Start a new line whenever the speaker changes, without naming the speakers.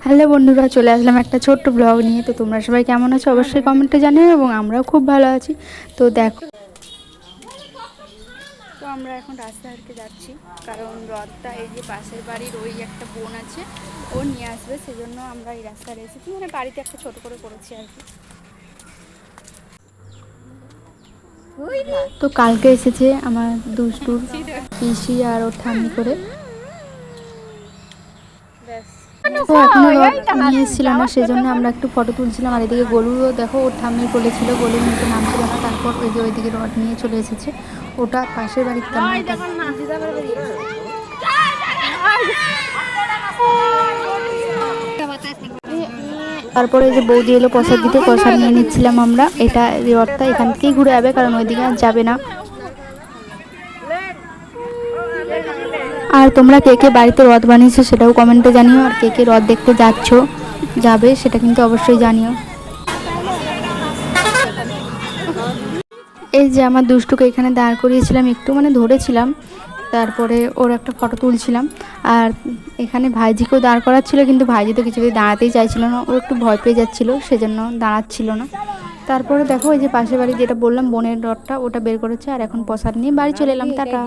Hello বন্ধুরা, চলে আসলাম একটা ছোট্ট ব্লগ নিয়ে। তো তোমরা সবাই কেমন আছো অবশ্যই কমেন্টে জানিও, এবং আমরাও খুব ভালো আছি। তো দেখো, তো আমরা এখন রাস্তা হাঁটতে যাচ্ছি, কারণ রথটা এই যে পাশের বাড়ির ওই একটা বোন আছে, ও নিয়ে আসবে, সেজন্য আমরা এই রাস্তায় এসেছি। মানে বাড়িতে একটা ছোট করে করেছি আর কি। তো কালকে এসেছে আমার দুষ্টুর পিসি আর ওর ঠাম্মি করে। তো এখনো রথ নিয়ে এসেছিল না, সেজন্য আমরা একটু ফটো তুলছিলাম। আর এদিকে গলুও দেখো, ওর ঠাম্মি বলেছিল, গলুর নিচে নামছিল না। তারপর ওই যে ওইদিকে রথ নিয়ে চলে এসেছে, ওটা পাশের বাড়ির তারপরে এই যে বৌদি এলো প্রসাদ দিতে, প্রসাদ নিয়ে নিচ্ছিলাম আমরা। এটা রথটা এখান থেকেই ঘুরে যাবে, কারণ ওইদিকে আর যাবে না। আর তোমরা কে কে বাড়িতে রথ বানিয়েছো সেটাও কমেন্টে জানিও, আর কে কে রথ দেখতে যাবে সেটা কিন্তু অবশ্যই জানিও। এই যে আমার দুষ্টুকে এখানে দাঁড় করিয়েছিলাম, একটু মানে ধরেছিলাম, তারপরে ওর একটা ফটো তুলছিলাম। আর এখানে ভাইজিকেও দাঁড় করাচ্ছিল, কিন্তু ভাইজি তো কিছুতেই দাঁড়াতেই চাইছিল না, ও একটু ভয় পেয়ে যাচ্ছিলো, সেজন্য দাঁড়াচ্ছিল না। তারপরে দেখো, এই যে পাশের বাড়ি যেটা বললাম বোনের রথটা, ওটা বের করেছে। আর এখন প্রসাদ নিয়ে বাড়ি চলে এলাম, টাটা।